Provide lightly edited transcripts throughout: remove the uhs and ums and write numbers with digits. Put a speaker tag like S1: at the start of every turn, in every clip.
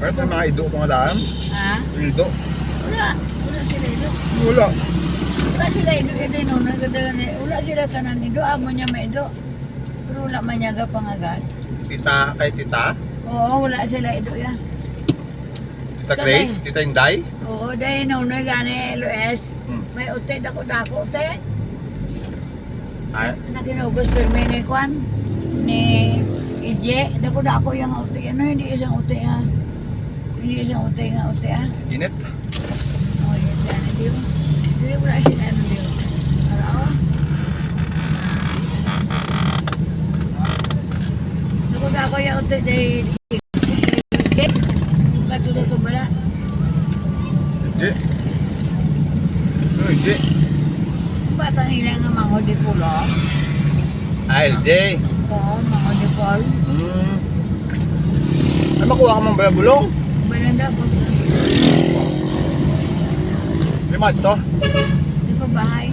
S1: Kaya sa mga ido mga daan?
S2: Ha?
S1: Ido?
S2: Wala. Wala sila ido.
S1: Wala.
S2: Wala sila ido. Wala sila tanan ido. Amo niya may ido. Pero wala man niya pangagat.
S1: Tita, kay tita?
S2: Oo, wala sila ido yan.
S1: Tita Grace? Tita Inday?
S2: Oo, dahil nunoy gani LOS. May ute, dako-dako ute.
S1: Ay,
S2: Na kinugos pirmi ni Kwan. Ni Ije. Dako-dako yung ute. Ano, hindi isang ute ha. Hindi isang ute nga ute ha.
S1: init.
S2: Oh, yes, yan. Hindi wala sila ano diyo. Araw. Dako-dako yung ute dahil Ije. Katulad ko bala.
S1: Ije. Ano Ije?
S2: Bata nila nga mango di pulo.
S1: LJ.
S2: Oo, mango di pol.
S1: Ay, makuha ka mong bayabulong?
S2: Balanda po.
S1: Lima ito.
S2: Di pa bahay.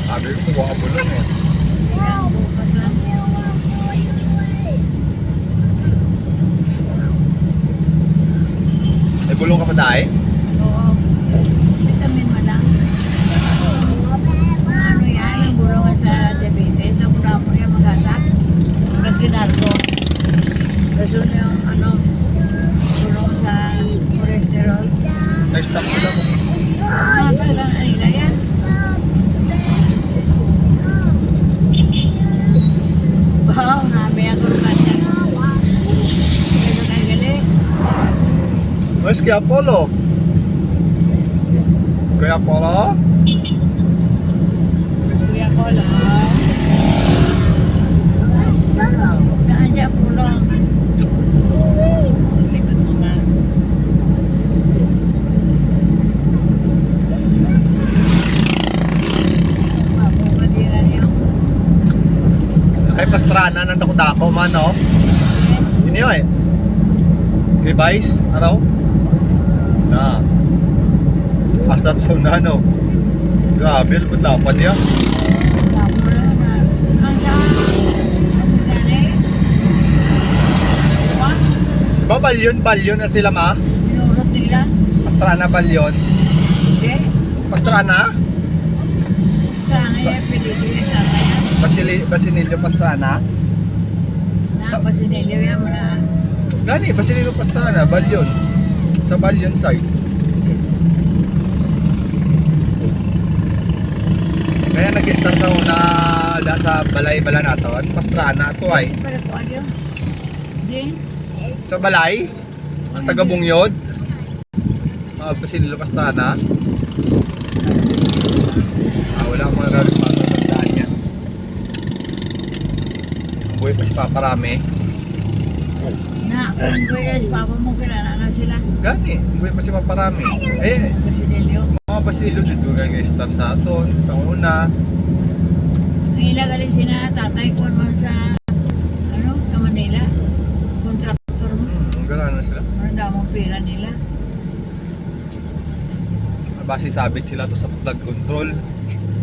S1: Sabi ko, kuha ka bulong eh.
S2: Ilang bukas lang.
S1: May bulong ka pa dahil?
S2: Oo. Vitamin mo lang. Ano yan, ang bulungan sa diabetes. Ang bulungan mo yan magatak. Nagkinarko. Kasi yung ano, bulungan sa cholesterol.
S1: Nag-stop sila mo.
S2: Mga talagang nila yan. Wow, namin ang kurban yan. Ito kayo galing.
S1: Mas kaya Apollo? Kaya Apollo?
S2: Kuya ko lang. Saan siya pulong? Likod mo ba? Mapupadiran yung
S1: Kay Pastrana, nandako-dako man, no? Yun yun eh. Kay Vice, araw? Na. Asat sa una, no? Grabe, lupot lapad yan.
S2: ang saan?
S1: Diba balyon na sila, ma?
S2: Minurot nila?
S1: Pastrana balyon.
S2: Hindi.
S1: Pastrana?
S2: Saan nga yan? Pilipili saan nga yan?
S1: Basilio Pastrana?
S2: Napasinilyo yan mo na.
S1: Gani, Basilio Pastrana, balyon. Sa balyon side. Kaya nag-start sa una sa balay-bala naton. Pastrana, ito ay.
S2: Para po adyo. Hindi.
S1: Sa balay, ang taga-bungyod. Basilio Pastrana. Wala akong nararit matandaan niya. Buhay pa si Papa Rame.
S2: Na, kung kuya, si Papa mo kilala na sila.
S1: Gani, buhay pa si Papa Rame. Eh,
S2: Basilio.
S1: mga Basilio dito nag-star sa aton. Sa una.
S2: Ang ilagaling sina tatay ko naman sa, ano, sa Manila. Kontraktor mo.
S1: Ang gano'n na sila.
S2: Ang damang pera nila.
S1: Base sabit sila to sa flood control.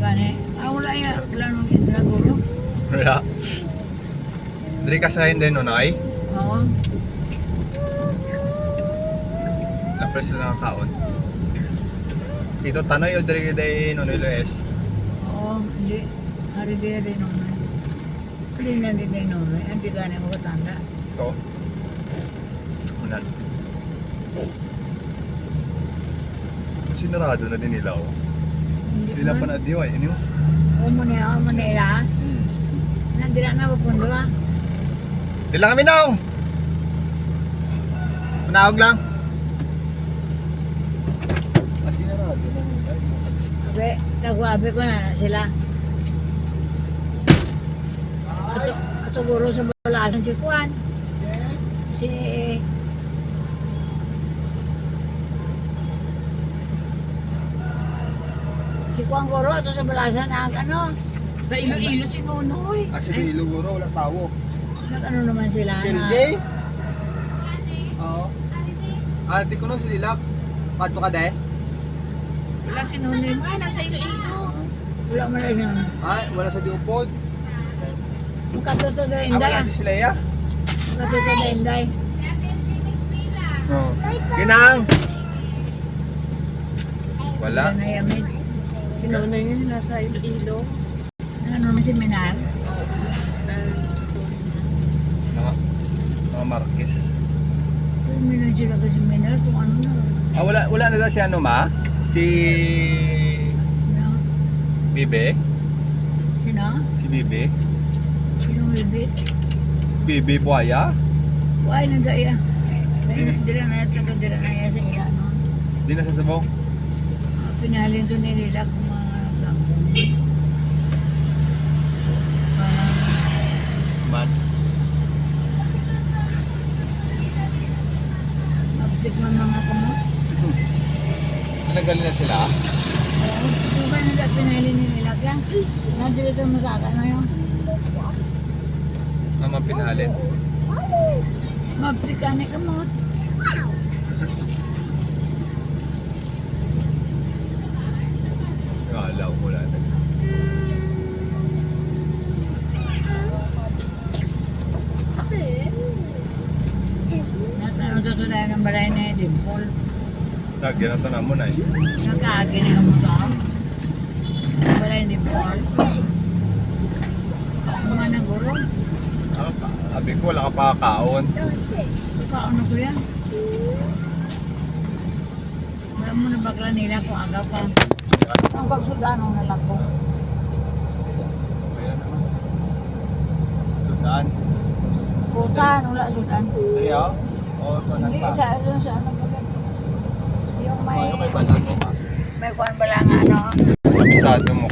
S2: Gani. Wala yan. Wala nung intragulo.
S1: Wala. Dari kasahin din nun ay.
S2: Oo.
S1: Na-press na nakakaon. Dito tanoy o dari day nun LS.
S2: Oo. Hindi. Hari din rin nung. Hindi na din din nung. Hindi gani mo katanda.
S1: Ito. Unan. Sinarado na din nila oh. Hindi na pa na diyo ay. Ano?
S2: Oo mo niya. Oo mo nila. Nandira na papundo ah.
S1: Di lang kami naong. Manawag lang. Sinarado na nila.
S2: Sabi, tagwabi ko na sila. Siguro sa balasan si Juan. Si... Si Juan Goro, ito sa balasan ang ano.
S3: Sa Iloilo si Nonoy.
S1: Actually, Iluguro, wala tawo.
S2: Nag-ano naman sila
S1: Si
S2: na...
S1: LJ? Oo. Di ko no, si Lilak. Pato ka de?
S3: Wala si Nonoy. Nasa Iloilo.
S2: Wala mo na siya.
S1: Ay, wala sa diupod.
S2: Mukatuto na
S1: Ako
S2: inday.
S1: lang si Leia.
S2: Mukatuto na inday.
S1: Oh. Kinang! Wala.
S2: Wala na yamid.
S3: Si Nonoy yun nasa Iloilo.
S2: Ano naman seminar?
S3: Sa school niya.
S1: Mga Marquez.
S2: Minun sila sa seminar kung ano na.
S1: Ah, wala na daw si ano ma? Si
S2: Sino?
S1: Bibe?
S2: Sino?
S1: Si Bibe?
S2: Sinong bibit?
S1: Bibe Buaya?
S2: Why na daya? Dahil mas dira na yan, taga dira na yan sa ilano.
S1: Di na sasabaw?
S2: Pinalin doon nila kung mga lang.
S1: Man.
S2: Mabtik man mga kamot.
S1: Nagaling na sila?
S2: Kung ba nila pinalin nila kaya? Nadili sa masaka na yun.
S1: Naman pinalin.
S2: Mabtik ka ni kamot.
S1: Kala ko wala na.
S2: Nasa ano to tayo ng balay na yung dimple.
S1: Lagyan na to na muna eh.
S2: Nakaagin na kamot ako. Balay ng dimple. Mga naguro.
S1: Sabi ko wala ka pa kakaon.
S2: Paano ko yan? Alam mo na bakla nila kung agaw pa. Ang pagsudano na lang ko.
S1: Ayan naman. Sudan.
S2: Putan, wala sudan.
S1: Dali oh. O, so
S2: Hindi
S1: nagpa.
S2: sa ano pa. Yung may,
S1: May balang mo ma.
S2: may kuwan ba lang ano.
S1: Kabisado mo